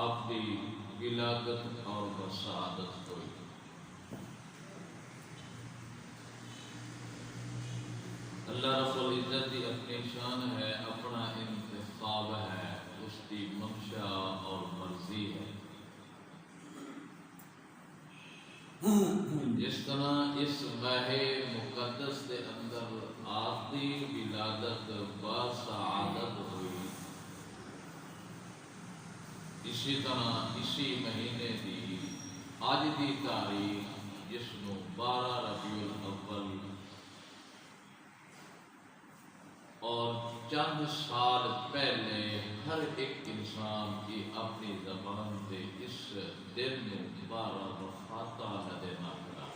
آپ کی ولادت اور بسعادت ہوئی۔ اللہ رب العزت کی اپنی شان ہے، اپنا انتخاب ہے، اس کی منشا اور مرضی ہے۔ جس طرح اس ماہ مقدس کے اندر آپ کی ولادت بسعادت ہوئی، اسی طرح اسی مہینے کی آج کی تاریخ جس کو 12 ربیع الاول اور چند سال پہلے ہر ایک انسان کی اپنی زبان سے اس دن میں 12 وفاتہ دینا پڑا۔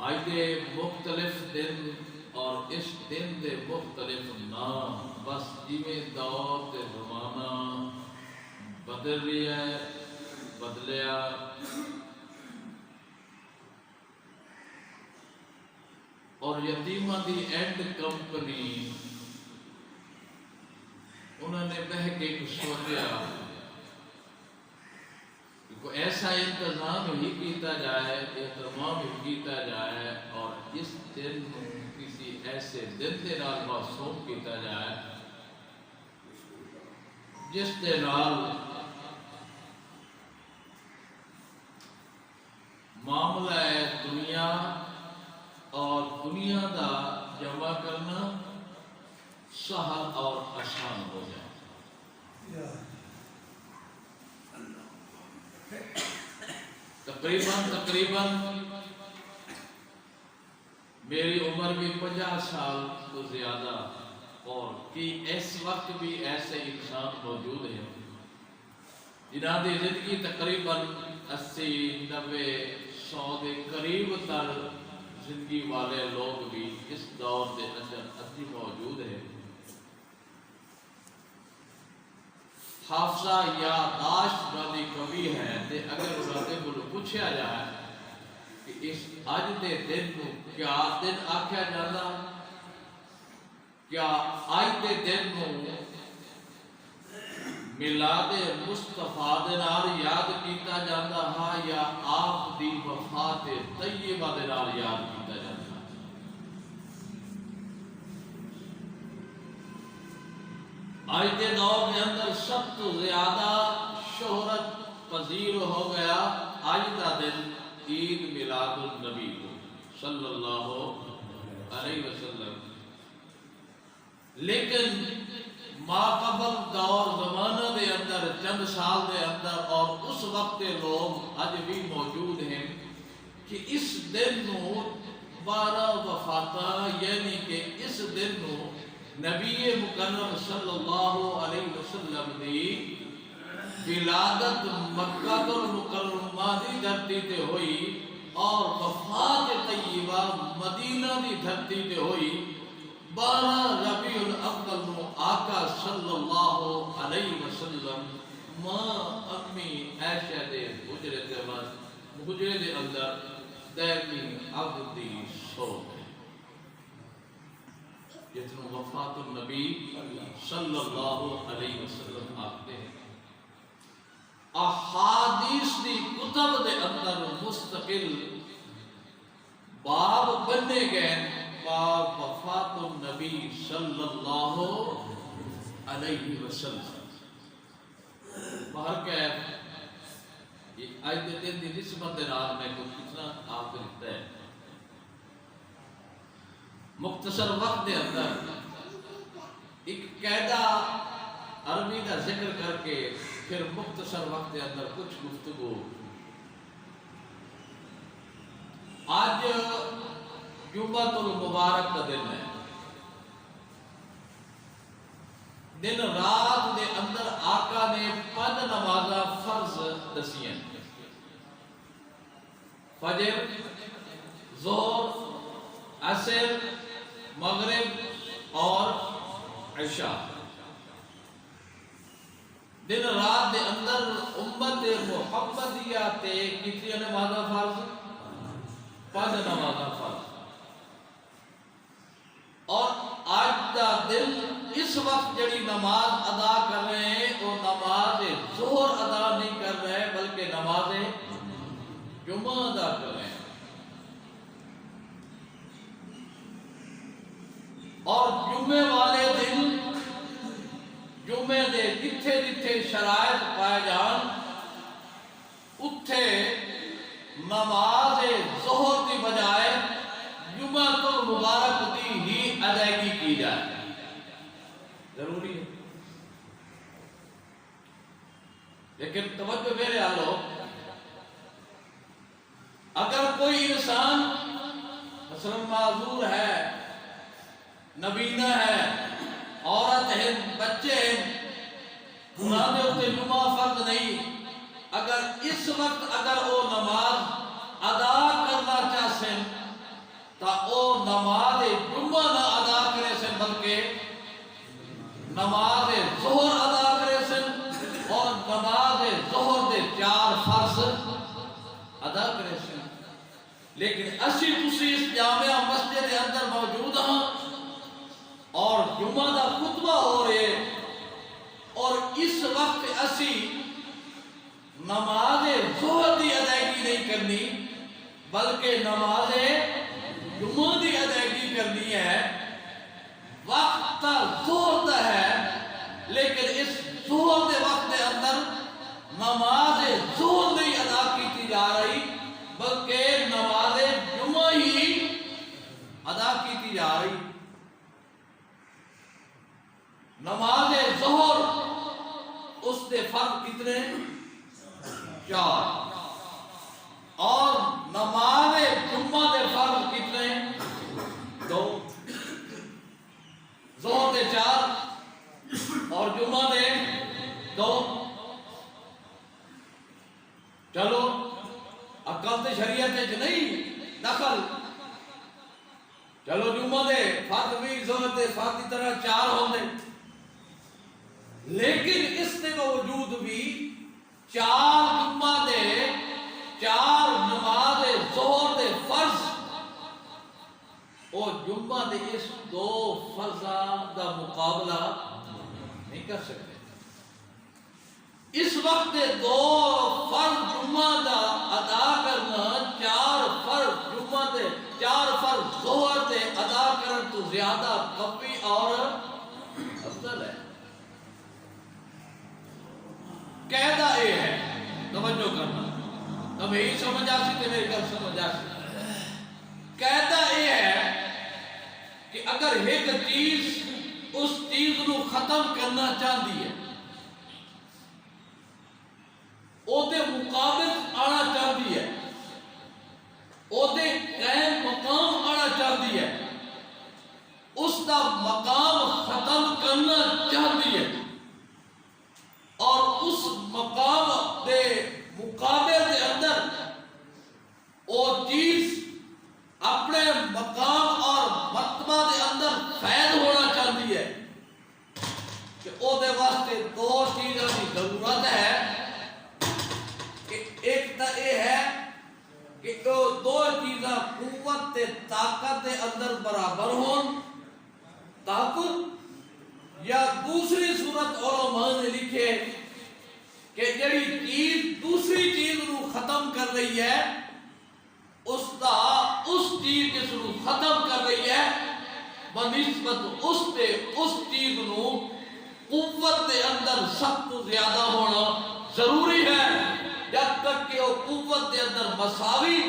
آج کے مختلف دن اور اس دن کے مختلف نام، بس جویں دور تے زمانہ بدل رہا ہے، بدلیا اور یتیمہ دی اینڈ کمپنی انہوں نے بہ کے سوچا کہ کوئی ایسا انتظام ہی کیتا جائے، اہتمام ہی کیتا جائے اور اس دن کسی ایسے دن کے نال موسوم کیتا جائے جس کے نال معاملہ ہے دنیا اور دنیا دا جمع کرنا سہل اور آسان ہو جائے۔ تقریباً میری عمر بھی 50 سال تو زیادہ، اور کہ اس وقت بھی ایسے انسان موجود ہیں جنہاں دی زندگی تقریباً 80، 90، 100 کے قریب تر زندگی والے لوگ بھی اس دور کے اندر ابھی موجود ہیں۔ حافظہ یا یادداشت والی کمی ہے تے اگر انہیں کو پوچھا جائے کہ اس اج دے دن کو کیا دن آکھیا جاتا، کیا اج دے دن کو میلاد مصطفیٰ دے نال یاد کیتا جاتا ہاں یا آپ دی وفات طیبہ دے نال یاد کیتا جاتا؟ آج کے دور کے اندر سب تو زیادہ شہرت پذیر ہو گیا آج کا دن عید میلاد النبی صلی اللہ علیہ وسلم، لیکن ما قبل دور زمانہ دے اندر چند سال دے اندر اور اس وقت کے لوگ آج بھی موجود ہیں کہ اس دن کو 12 وفاتہ، یعنی کہ اس دن کو نبی مکرم صلی اللہ علیہ وسلم دی ولادت مکہ المکرمہ دی دھرتی تے ہوئی اور وفات طیبہ مدینہ دی دھرتی تے ہوئی 12 ربیع الاول نو آقا صلی اللہ علیہ وسلم ماں امی عائشہ دے حجرے دے اندر دائمی عبد دی سوت ہے، جتنوں وفات النبی صلی اللہ علیہ وسلم آتے ہیں۔ احادیث دی کتب دے اندر مستقل باب بنے گئے، باب وفات النبی صلی اللہ علیہ وسلم۔ باہر کیف یہ آج دے دن دی نسبت دے نال میں کو کتنا آپ لکھتا ہے، مختصر وقت دے اندر ایک قاعدہ عربی کا ذکر کر کے پھر مختصر وقت دے اندر کچھ گفتگو۔ آج جمعۃ المبارک کا دن ہے، دن رات دے اندر آقا نے 5 نمازاں فرض دسیاں، فجر، ظہر، عصر، مغرب اور عشاء۔ دن رات دے اندر امت محمدیہ تے کتنی نمازاں فرض؟ 5 نمازاں فرض۔ دل اس وقت جڑی نماز ادا کر رہے ہیں وہ نماز ظہر ادا نہیں کر رہے بلکہ نماز جمعہ ادا کر رہے ہیں. اور جمعے والے دن جمعے دے جتھے جتھے شرائط پائے جان اتھے نماز ظہر کی بجائے جمعہ تو مبارک دی ہی ادائیگی کی جائے. ضروری ہے. لیکن توجہ میرے آلو، اگر کوئی انسان مثلا معذور ہے، نبینہ ہے، عورت ہے، بچے ہیں، انہاں دے اوتے جمعہ فرض نہیں، اگر اس وقت اگر وہ نماز ادا کرنا چاہتے تو وہ نماز جمعہ نہ ادا کرے سن بلکہ نماز ظہر ادا کرے سن اور نماز ظہر دے 4 فرض ادا کرے سن. لیکن اسی تسی اس جامعہ مسجد کے اندر موجود ہاں اور جمعہ دا خطبہ ہو رہے اور اس وقت اسی نماز ظہر دی ادائیگی نہیں کرنی بلکہ نماز جمعہ دی ادائیگی کرنی ہے. وقت ظہر دا ہے لیکن اس ظہر دے وقت دے اندر نماز ظہر نہیں ادا کی جا رہی بلکہ نماز جمعہ ہی ادا کی جا رہی. نماز ظہر اس دے فرض کتنے؟ 4 اور نماز جمعہ دے فرض کتنے؟ 2. ظہر دے 4 اور جمعہ دے 2. چلو عقل تے شریعت وچ نہیں دخل، چلو جمعہ دے فرض بھی ظہر دے فرض کی طرح 4 ہوندے، لیکن اس کے باوجود بھی 4 جمعہ دے 4 نماز ظہر دے فرض اور جمعہ دے اس 2 فرضاں دا مقابلہ نہیں کر سکتے. اس وقت 2 فرض جمعہ دا ادا کرنا 4 فرض جمعہ دے 4 فرض ظہر دے ادا کرن تو زیادہ قوی اور افضل ہے. قاعدہ یہ ہے، توجہ کرنا، اب یہی سمجھ آ سکتے میری گل سمجھ آ سکتے. قاعدہ یہ ہے کہ اگر ایک چیز اس چیز کو ختم کرنا چاہتی ہے، او دے مقابل آنا چاہتی ہے، او دے قائم مقام آنا چاہتی ہے، اس دا مقام ختم کرنا چاہتی ہے اور اس مقام دے مقابل دے اندر وہ چیز اپنے مقام اور مرتبہ دے اندر فیض ہونا چاہتی ہے کہ وہ دے واسطے 2 چیزوں کی ضرورت ہے. کہ ایک تو یہ ہے کہ وہ 2 چیزاں قوت تے طاقت دے اندر برابر ہون، طاقت یا دوسری صورت علماء نے لکھے کہ جڑی چیز دوسری چیز کو ختم کر رہی ہے اس چیز کے سنو ختم کر رہی ہے بنسبت اس چیز نو قوت دے اندر سب تو زیادہ ہونا ضروری ہے. جب تک کہ وہ قوت دے اندر مساوی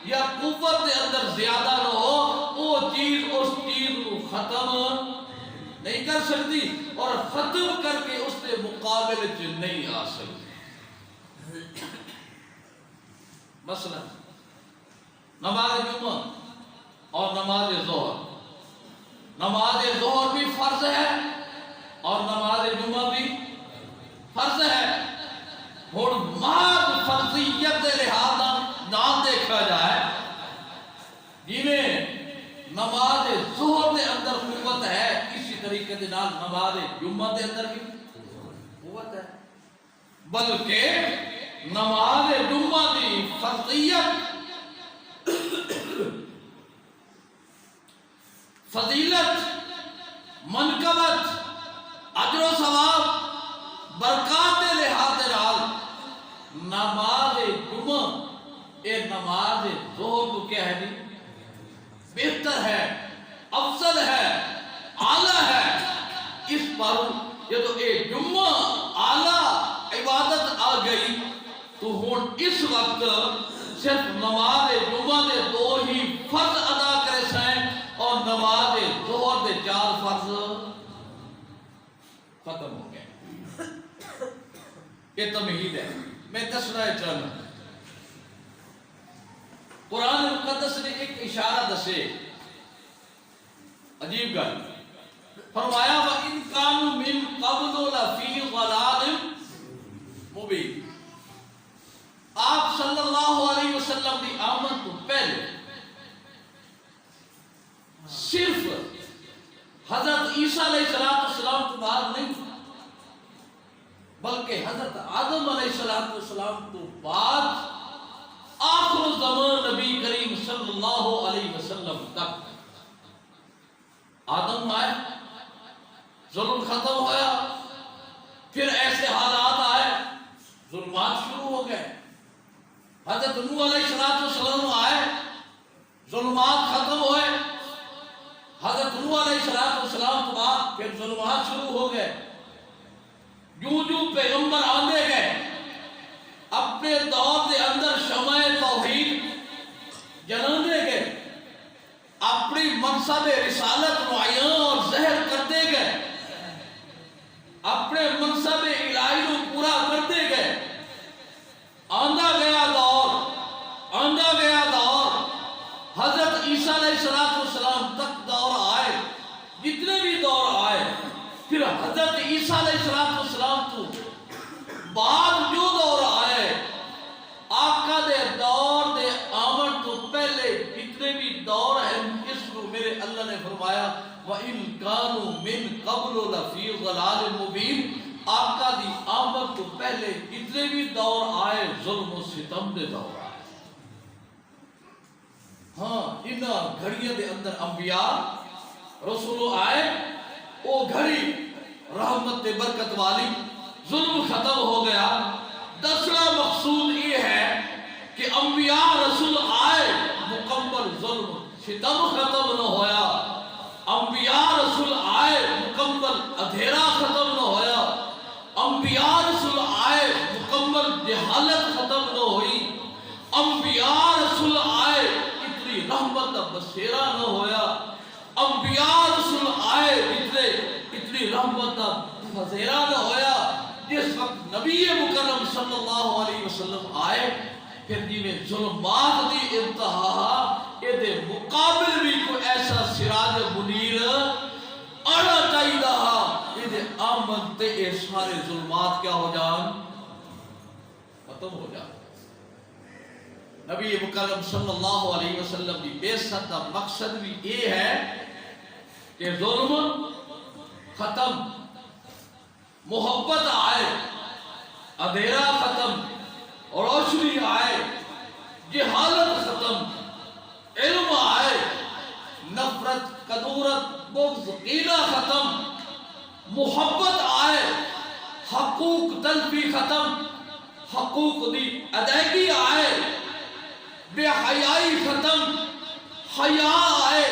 یا قوت دے اندر زیادہ نہ ہو وہ چیز اس چیز کو ختم نہیں کر سکتی اور ختم کر کے اس کے مقابلے چ نہیں آ سکتی. مثلا نماز جمعہ اور نماز ظہر، نماز ظہر بھی فرض ہے اور نماز جمعہ بھی فرض ہے. اور محض فرضیت کے لحاظ نام دیکھا جائے جنہیں نماز ظہر کے اندر قوت ہے اسی طریقے کے نماز جمعہ کے اندر بھی قوت ہے، بلکہ نماز جمعہ کی فضیلت منقبت اجر و ثواب برکات لحاظ نال نماز جمعہ اے نماز ظہر کو کیا ہے جی بہتر ہے، افضل ہے، اعلیٰ ہے۔ اس پر یہ تو اے جمعہ اعلیٰ عبادت آ گئی تو ہون اس وقت صرف نماز جمعہ دے دو ہی فرض ادا کرے سائیں اور نماز ظہر دے 4 فرض ختم ہو گئے۔ یہ تمہید ہے، میں دسنا ہے چاہنا۔ قرآن مقدس نے ایک اشارہ دسے، عجیب گل فرمایا وَإِن كَانُوا مِن قَبْلُ لَفِي ضَلَالٍ مُبِينٍ۔ آپ صلی اللہ علیہ وسلم کی آمد تو پہلے صرف حضرت عیسیٰ علیہ السلام تو بعد نہیں بلکہ حضرت آدم علیہ السلام تو بعد آخر الزمان نبی کریم صلی اللہ علیہ وسلم تک آدم آئے، ظلم ختم ہویا، پھر ایسے حالات آئے، ظلمات شروع ہو گئے۔ حضرت نوح علیہ السلام آئے، ظلمات ختم ہوئے۔ حضرت نوح علیہ السلام کے بعد پھر ظلمات شروع ہو گئے۔ جو پیغمبر آندے گئے اپنے دور کے اندر شمع توحید جلاندے گئے، اپنی منصب رسالت معین اور ظاہر کرتے گئے، اپنے منصب الہی کو پورا کرتے گئے۔ آندہ گیا دور حضرت عیسیٰ علیہ السلام تک دور آئے، جتنے بھی دور آئے، پھر حضرت عیسیٰ علیہ السلام تو بعد جو دور آئے، آقا دے دور دے آمد تو پہلے جتنے بھی دور ہیں، اس کو میرے اللہ نے فرمایا وَإِن كَانُوا مِن قَبْلُ لَفِي ضَلَالٍ مُبِينٍ۔ آقا دی آمد تو پہلے جتنے بھی دور آئے ظلم و ستم دے دور آئے۔ ہاں انہاں گھڑیاں دے اندر انبیاء رسول آئے، وہ گھڑی رحمت برکت والی، ظلم ختم ہو گیا۔ دوسرا مقصود یہ ہے کہ انبیاء رسول آئے، مکمل ظلم ستم ختم نہ ہویا۔ انبیاء رسول آئے، مکمل اندھیرا ختم نہ ہویا۔ انبیاء رسول آئے، مکمل جہالت ختم نہ ہوئی۔ انبیاء رسول آئے، اتنی رحمت بسیرا نہ ہویا۔ انبیاء رسول آئے، اتنی رحمت بسیرا نہ ہویا۔ جس وقت نبی مکرم صلی اللہ علیہ وسلم آئے، پھر جی میں ظلمات دی انتہا، یہ دے مقابل بھی کوئی ایسا سراج منیر آنا چاہیے رہا، یہ دے آمد تے اے سارے ظلمات کیا ہو جان، ختم ہو جان۔ نبی مکرم صلی اللہ علیہ وسلم کی بعثت کا مقصد بھی یہ ہے کہ ظلم ختم، محبت آئے، اندھیرا ختم، روشنی آئے، جہالت ختم، علم آئے، نفرت، کدورت، بغض، کینہ ختم، محبت آئے، حقوق تلفی ختم، حقوق دی ادائیگی آئے، بے حیائی ختم، حیا آئے،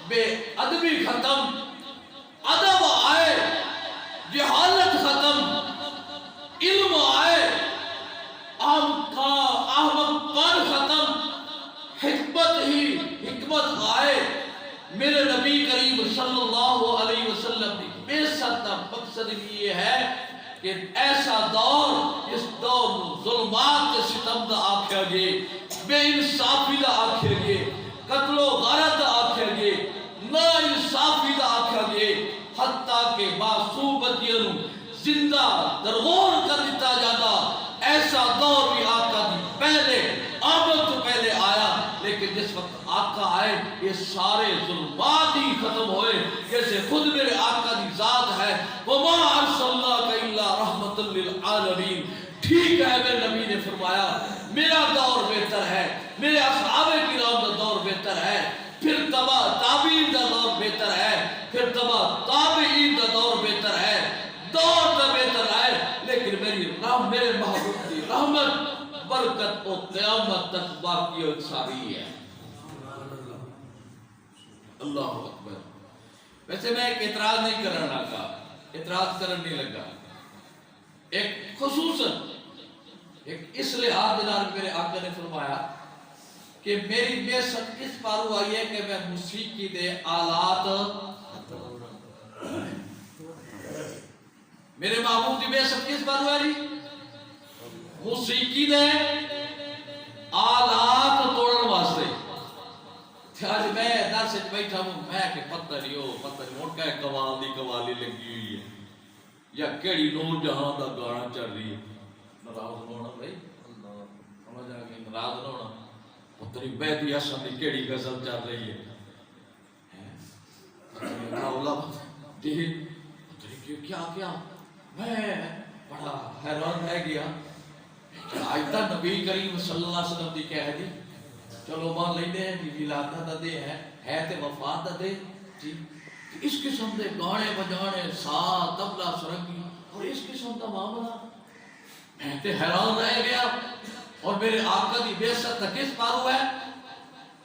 بے ادبی ختم، ادب آئے، جہالت ختم، علم آئے، احمقان ختم، حکمت آئے۔ میرے نبی کریم صلی اللہ علیہ وسلم کی بعثت کا مقصد یہ ہے کہ ایسا دور، اس دور میں ظلمات کے ستم دا آکھیا گے، بے انصافی دا آکھیا گے، قتل و غارت دا آکھیا گے، نا انصافی دا آکھیا گے، حتیٰ کہ معصوم بچیاں زندہ درغور کر دیتا جاتا۔ ایسا دور بھی آقا دی پہلے آمد تو پہلے آیا، لیکن جس وقت آقا آئے یہ سارے ظلمات ہی ختم ہوئے، جیسے خود میرے آقا دی ذات ہے وَمَا أَرْسَلْنَاكَ إِلَّا رَحْمَةً لِلْعَالَمِينَ۔ ٹھیک ہے، میرے نبی نے فرمایا میرا دور بہتر ہے، میرے اصحاب کرام کا دور بہتر ہے، پھر تابعین کا دور بہتر ہے، پھر تابعین کا دور بہتر ہے، دور کا بہتر ہے، لیکن میرے محبوب کی رحمت برکت و قیامت تک باقی و ساری ہے۔ اللہ اکبر۔ ویسے میں ایک اعتراض نہیں کرنا لگا، اعتراض کرنے نہیں لگا، ایک خصوصاً ایک اس لحاظ دلال میرے آقا نے فرمایا کہ میری بعثت اس پارو آئی ہے کہ میں موسیقی دے آلات، میرے محبوب کی بعثت کس پارو آئی؟ موسیقی دے آلات توڑن واسطے۔ آج میں درس وچ بیٹھا ہوں، میں کہ پتہ نہیں ہن کہ قوالی لگی ہوئی ہے یا کیڑی نور جہاں دا گانا چل رہی ہے۔ ناراض ہونا بھائی، سمجھ آ گئی، ناراض ہونا، پتہ نہیں مہدی حسن دی کیڑی غزل چل رہی ہے، کیا میں بڑا حیران رہ گیا۔ آج تک نبی کریم صلی اللہ علیہ وسلم دی کہہ دی، چلو مان لیندے ہیں کہ ولادت دا دے ہے تے وفات دا دے، اس قسم دے گانے بجانے، سا طبلہ سرنگی اور اس قسم دا معاملہ، میں تے حیران رہ گیا۔ اور میرے آقا دی بعثت دا کس پارو ہے؟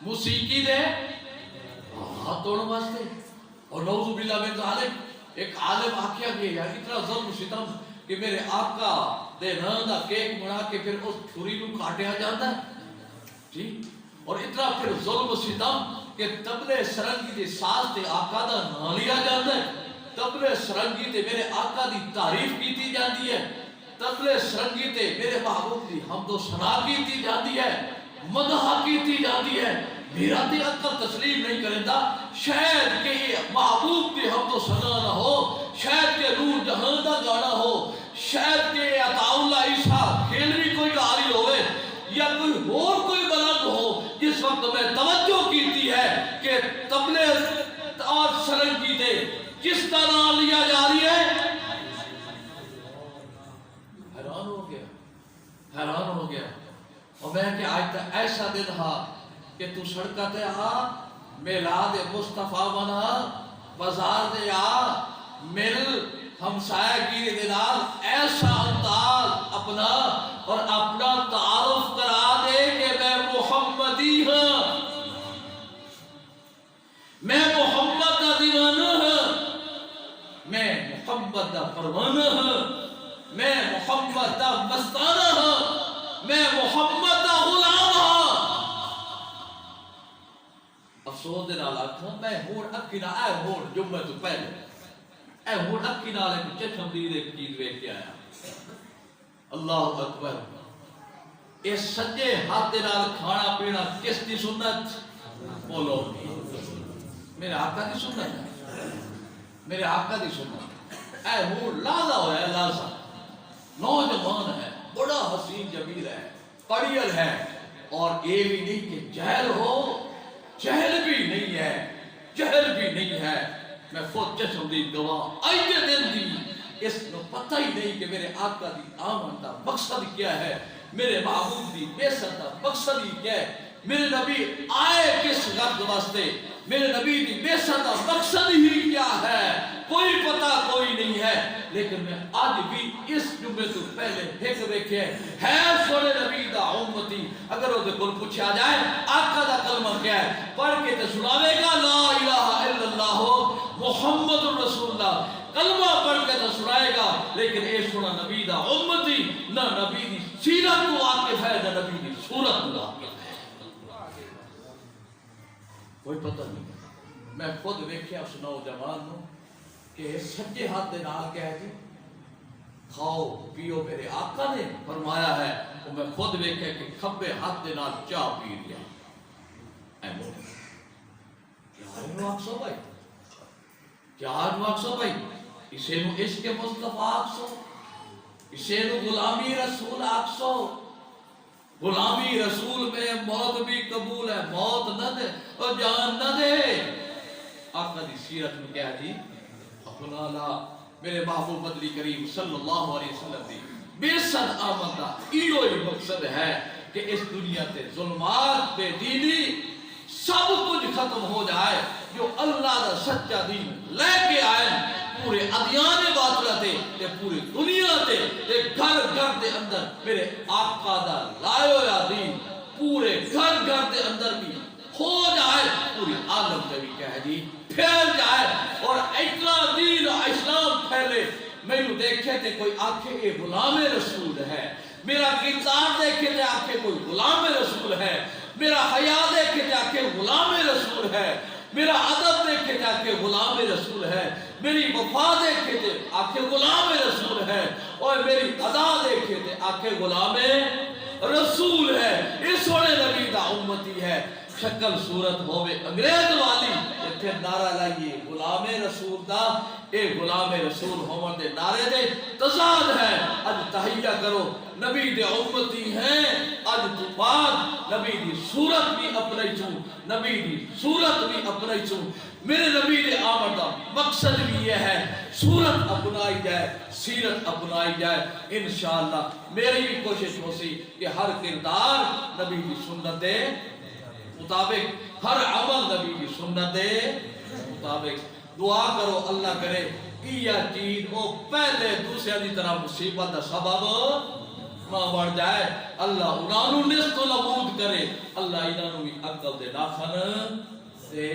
موسیقی دے ہاتھ توڑن واسطے۔ اور نعوذ باللہ من ذالک، ایک عالم آکھیا گیا اتنا ظلم ستم کہ میرے آقا دے نام دا کیک بنا کے پھر اس چھری نو کاٹیا جاتا ہے جی، اور اتنا پھر ظلم ستم کہ تبلے سرنگی دے ساز تے آقا دا نام لیا جاتا ہے، تبلے سرنگی تے میرے آقا دی تعریف کیتی جاتی ہے، تبلے سرنگی تے میرے محبوب دی حمد و ثنا کیتی جاتی ہے، مدح کیتی جاتی ہے۔ میرا تے عقل تسلیم نہیں کرتا، شاید کہ محبوب دی حمد و ثنا نہ ہو، شاید کہ نور جہاں دا گانا ہو، شاید کہ عطا اللہ عیسیٰ کھیلوی کوئی گاری ہوئے یا کوئی بلند ہو۔ جس وقت میں توجہ کیتی ہے کہ تبلے اور سرنگی دے کس طرح لیا جا رہی ہے، حیران ہو گیا۔ اور میں کہ آج تک ایسا دن ہا کہ تو سڑکہ تے آ، میلاد مصطفیٰ منا، بازار دے آ، مل ہمسایہ گیری دلال، ایسا انداز اپنا اور اپنا تعارف کرا دے کہ میں محمدی ہوں، میں محمد دا دیوانہ ہوں، میں محمد دا پروانہ ہوں، میں محمد دا مستانہ ہوں، میں محمد دا غلام ہوں۔ افسوس دے نال آکھاں میں ہون اکھی نہ اے ہون جمعہ تو پہلے اے ہون اکھی نال ایک چشم دید ایک چیز ویکھ کے آیا۔ اللہ اکبر۔ اس سجے ہاتھ دے نال کھانا پینا کس دی سنت؟ بولو میرے آقا دی سنت ہے، میرے آقا دی سنت۔ اے ہون لازا ہوا ہے، لازا نوجوان ہے، بڑا حسین جمیل ہے، پڑھیل ہے، اور یہ بھی نہیں کہ جہل ہو، جہل بھی نہیں ہے، جہل بھی نہیں ہے۔ میں خود چشم دید گواہ، آئیے دن دی اس کو پتہ ہی نہیں کہ میرے آقا دی آمن دا مقصد کیا ہے، میرے محبوب دی بعثت دا مقصد ہی کیا ہے، میرے نبی آئے کس غرض واسطے، میرے نبی دی بعثت دا مقصد ہی کیا ہے، کوئی پتہ کوئی نہیں ہے۔ لیکن میں آج بھی اس جمعے تو پہلے ایک دیکھے ہے سونے نبی دا امتی، اگر وہ کل پوچھا جائے آقا دا کلمہ کیا ہے، پڑھ کے تو سناوے گا لا الہ الا اللہ محمد رسول اللہ، کلمہ پڑھ کے تو سنائے گا، لیکن اے سونا نبی دا امتی نہ نبی دی سیرت کو واقف ہے نہ نبی دی صورت کو واقف ہے، کوئی پتہ نہیں۔ میں خود ویکھیا اس نوجوان نو کہ سجے ہاتھ دے نال کہہ جی کھاؤ پیو، میرے آقا نے فرمایا ہے، تو میں خود ویکھیا کہ کھبے ہاتھ دے نال چاہ پی لیا۔ اے مولا کیا انہوں آکسو بھائی، کیا انہوں آکسو بھائی، اسے نو عشق مصطفیٰ آکسو، اسے نو غلامی رسول آکسو، غلامی رسول میں موت بھی قبول ہے، موت نہ دے اور جان نہ دے۔ آقا دی سیرت میں کیا جی اپنا لا میرے محبوب مدنی کریم صلی اللہ علیہ وسلم دی بعثت آمد دا ایو ہی مقصد ہے کہ اس دنیا تے ظلمات بے دینی سب کچھ ختم ہو جائے، جو اللہ دا سچا دین لے کے آئے پورے ادیان باطلہ تے پوری دنیا تے گھر گھر دے اندر میرے آقا دا لائے ہویا دین پورے گھر گھر دے اندر بھی ہو جائے، پوری عالم کا بھی کہہ دی پھیل جائے اور اتنا دین اسلام پھیلے۔ میں یوں دیکھے تھے کوئی آنکھیں یہ غلام رسول ہے، میرا کردار دیکھے تھے آنکھیں کوئی غلام رسول ہے، میرا حیا دیکھے تھے آنکھیں غلام رسول ہے، میرا ادب دیکھے تھے آنکھیں غلام رسول ہے، میری وفا دیکھے تھے آنکھیں غلام رسول ہے، اور میری ادا دیکھے تھے آنکھیں غلام رسول ہے۔ اس سونے نبی دا امتی ہے، شکل صورت ہوئے انگریز والی پھر نعرہ لائیے غلام رسول دا، اے غلام رسول ہومن دے نعرے دے تضاد ہے۔ اج تحیہ کرو نبی دے امتی ہیں، اج تو بعد نبی دی صورت بھی اپنے چوں، نبی دی صورت بھی اپنے چوں، میرے نبی دے آمد دا مقصد بھی یہ ہے صورت اپنائی جائے، سیرت اپنائی جائے۔ انشاءاللہ میری بھی کوشش ہو سی کہ ہر کردار نبی دی سنت دے مطابق، ہر عمل نبی کی سنت مطابق۔ دعا کرو اللہ کرے یہ چیز وہ پہلے دوسرے دی طرح مصیبت دا سبب نہ بڑھ جائے، اللہ انہوں نست و نبود کرے، اللہ انہوں بھی عقل دے ناخن دے۔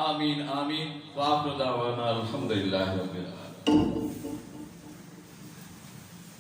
آمین آمین۔ وآخر دعوانا الحمدللہ رب العالمین۔